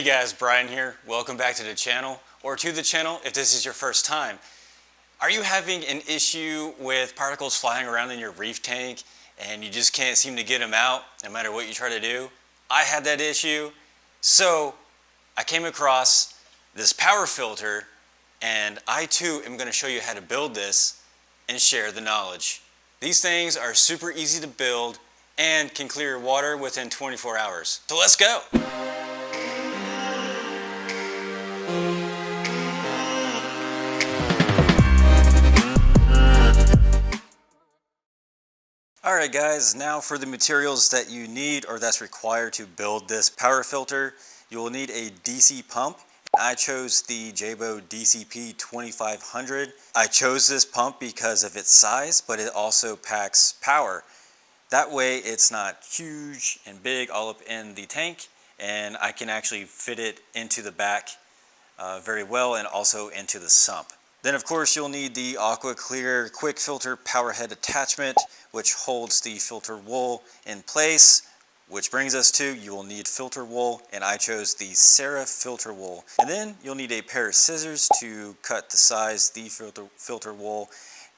Hey guys, Brian here. Welcome back to the channel, or to the channel if this is your first time. Are you having an issue with particles flying around in your reef tank and you just can't seem to get them out no matter what you try to do? I had that issue, so I came across this power filter, and I too am going to show you how to build this and share the knowledge. These things are super easy to build and can clear water within 24 hours. So let's go! Alright guys, now for the materials that you need or that's required to build this power filter. You will need a DC pump. I chose the Jabo DCP 2500. I chose this pump because of its size, but it also packs power. That way it's not huge and big all up in the tank, and I can actually fit it into the back very well, and also into the sump. Then of course you'll need the Aqua Clear quick filter power head attachment, which holds the filter wool in place, which brings us to you will need filter wool, and I chose the Sarah filter wool. And then you'll need a pair of scissors to cut the size the filter wool,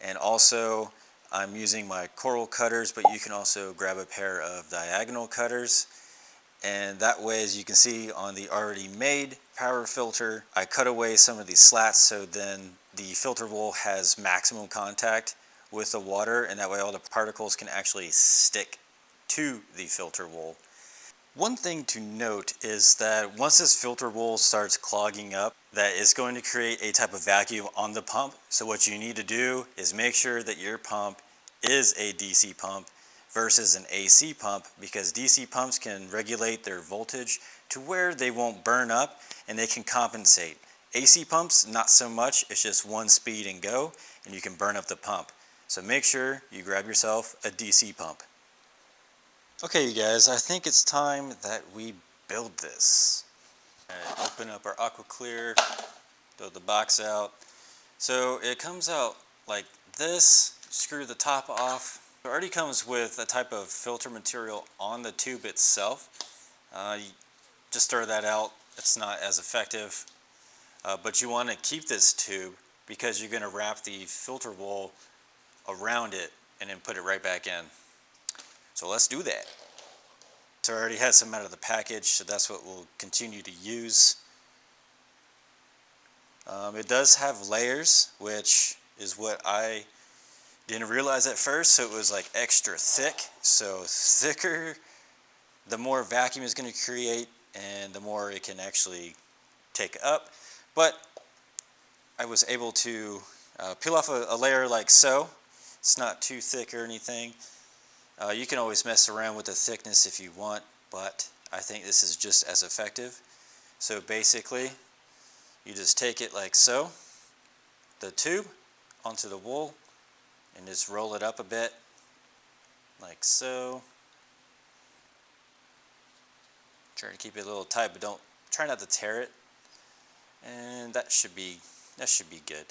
and also I'm using my coral cutters, but you can also grab a pair of diagonal cutters. And that way, as you can see on the already made power filter, I cut away some of these slats so then the filter wool has maximum contact with the water, and that way all the particles can actually stick to the filter wool. One thing to note is that once this filter wool starts clogging up, that is going to create a type of vacuum on the pump. So what you need to do is make sure that your pump is a DC pump versus an AC pump, because DC pumps can regulate their voltage to where they won't burn up and they can compensate. AC pumps, not so much. It's just one speed and go, and you can burn up the pump. So make sure you grab yourself a DC pump. Okay you guys, I think it's time that we build this. Open up our Aqua Clear, throw the box out. So it comes out like this. Screw the top off. It already comes with a type of filter material on the tube itself. You just throw that out. It's not as effective. But you want to keep this tube because you're going to wrap the filter wool around it and then put it right back in. So let's do that. So I already had some out of the package, so that's what we'll continue to use. It does have layers, which is what I didn't realize at first, so it was like extra thick. So thicker, the more vacuum is going to create and the more it can actually take up. But I was able to peel off a layer like so. It's not too thick or anything. You can always mess around with the thickness if you want, but I think this is just as effective. So basically, you just take it like so, the tube onto the wool, and just roll it up a bit, like so. Try to keep it a little tight, but try not to tear it. And that should be good.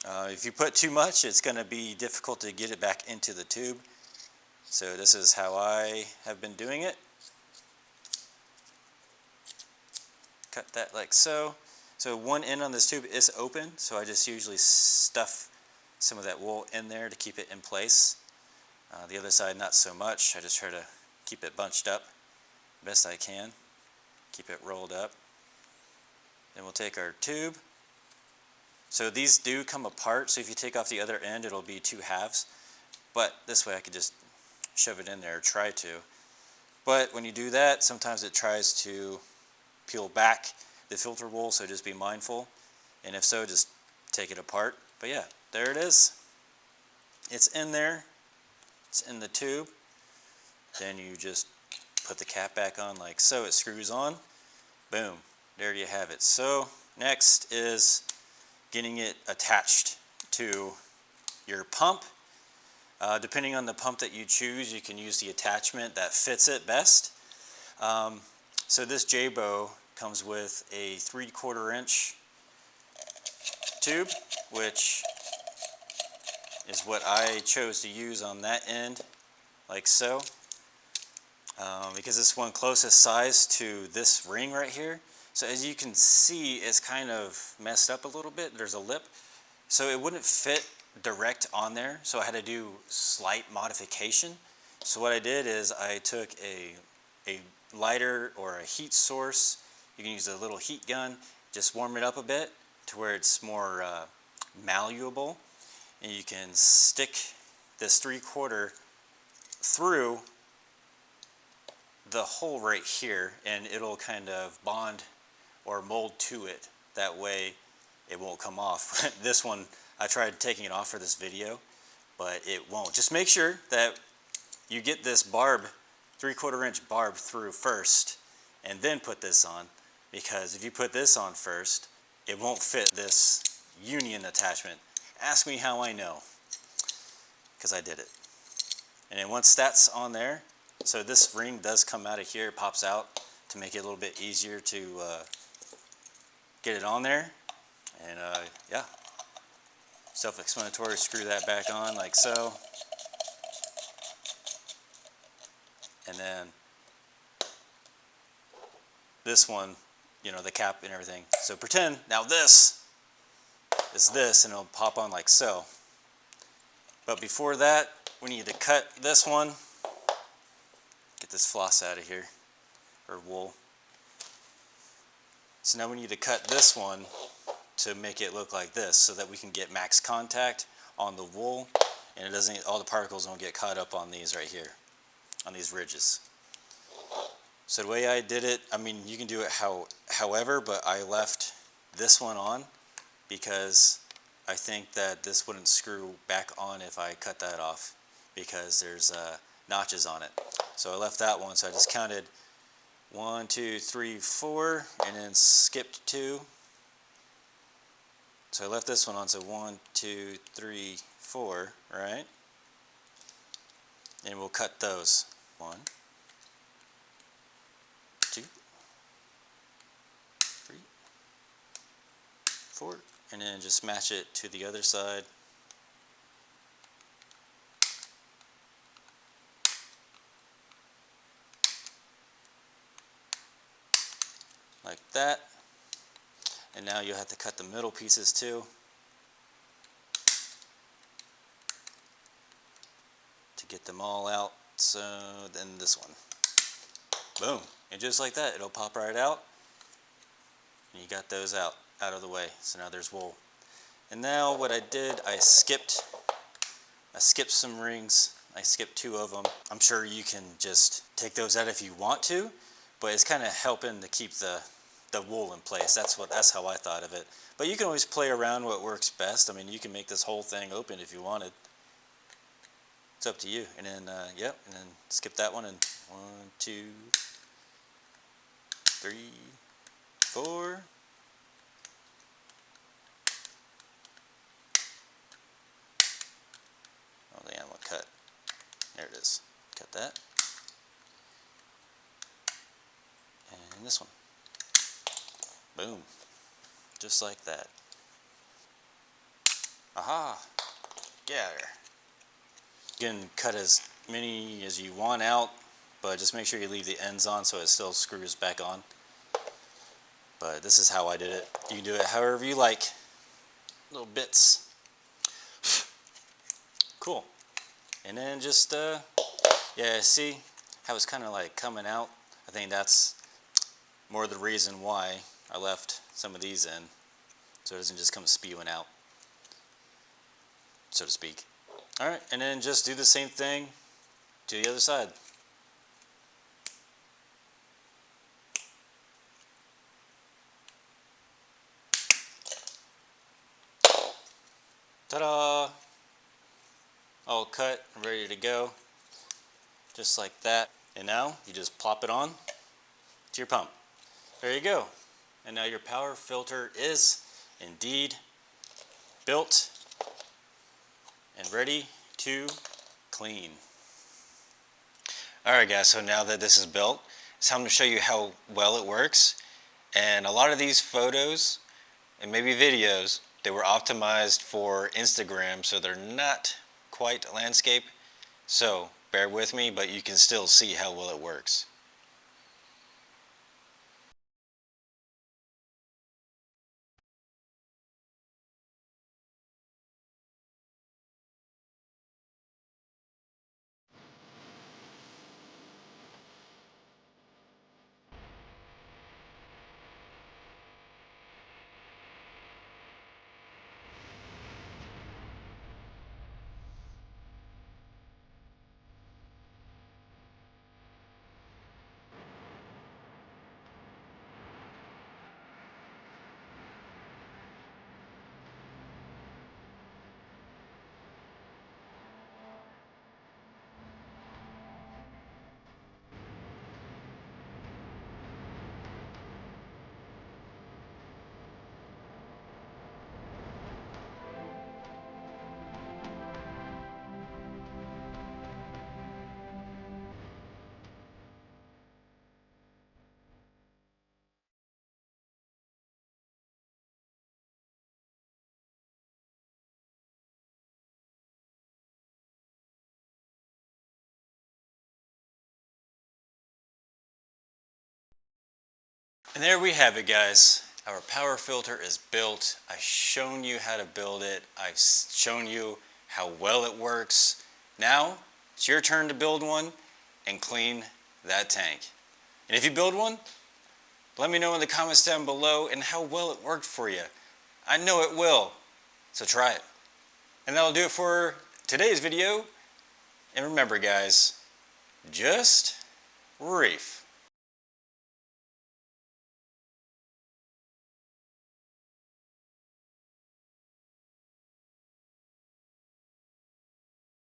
If you put too much, it's going to be difficult to get it back into the tube. So this is how I have been doing it. Cut that like so. So one end on this tube is open, so I just usually stuff some of that wool in there to keep it in place. The other side, not so much. I just try to keep it bunched up best I can. Keep it rolled up. Then we'll take our tube. So these do come apart, so if you take off the other end, it'll be two halves. But this way I could just shove it in there, or try to. But when you do that, sometimes it tries to peel back the filter wool, so just be mindful. And if so, just take it apart. But yeah, there it is. It's in there. It's in the tube. Then you just put the cap back on like so. It screws on. Boom. There you have it. So next is getting it attached to your pump. Depending on the pump that you choose, you can use the attachment that fits it best. So this Jabo comes with a 3/4 inch tube, which is what I chose to use on that end, like so. because it's one closest size to this ring right here. So as you can see, it's kind of messed up a little bit. There's a lip, so it wouldn't fit direct on there, so I had to do slight modification. So what I did is I took a lighter or a heat source. You can use a little heat gun, just warm it up a bit to where it's more malleable, and you can stick this 3/4 through the hole right here, and it'll kind of bond or mold to it. That way it won't come off. This one, I tried taking it off for this video, but it won't. Just make sure that you get this barb, 3/4 inch barb through first, and then put this on, because if you put this on first, it won't fit this union attachment. Ask me how I know, because I did it. And then once that's on there, so this ring does come out of here, it pops out to make it a little bit easier to get it on there. And yeah, self-explanatory, screw that back on like so. And then this one, you know, the cap and everything. So pretend now this is this, and it'll pop on like so. But before that, we need to cut this one. Get this floss out of here, or wool. So now we need to cut this one to make it look like this, so that we can get max contact on the wool, and it doesn't, all the particles don't get caught up on these right here, on these ridges. So the way I did it, I mean, you can do it however, but I left this one on because I think that this wouldn't screw back on if I cut that off, because there's notches on it. So I left that one, so I just counted 1, 2, 3, 4, and then skipped 2. So I left this one on, so 1, 2, 3, 4, right? And we'll cut those. 1, 2, 3, 4, and then just match it to the other side. Like that. And now you'll have to cut the middle pieces too, to get them all out. So then this one, boom, and just like that, it'll pop right out, and you got those out of the way. So now there's wool. And now what I did, I skipped some rings. I skipped 2 of them. I'm sure you can just take those out if you want to, but it's kind of helping to keep the wool in place. That's how I thought of it. But you can always play around what works best. I mean, you can make this whole thing open if you wanted. It's up to you. And then yep, and then skip that one, and 1, 2, 3, 4. Oh, the animal cut. There it is. Cut that. And this one. Boom. Just like that. Aha! Get out of there. You can cut as many as you want out, but just make sure you leave the ends on so it still screws back on. But this is how I did it. You can do it however you like. Little bits. Cool. And then just, yeah, see how it's kind of like coming out? I think that's more the reason why I left some of these in, so it doesn't just come spewing out, so to speak. Alright, and then just do the same thing to the other side. Ta-da! All cut and ready to go, just like that. And now you just plop it on to your pump. There you go. And now your power filter is indeed built and ready to clean. Alright guys, so now that this is built, it's time to show you how well it works. And a lot of these photos and maybe videos, they were optimized for Instagram, so they're not quite landscape. So bear with me, but you can still see how well it works. And there we have it, guys. Our power filter is built. I've shown you how to build it. I've shown you how well it works. Now, it's your turn to build one and clean that tank. And if you build one, let me know in the comments down below and how well it worked for you. I know it will, so try it. And that'll do it for today's video. And remember, guys, just reef.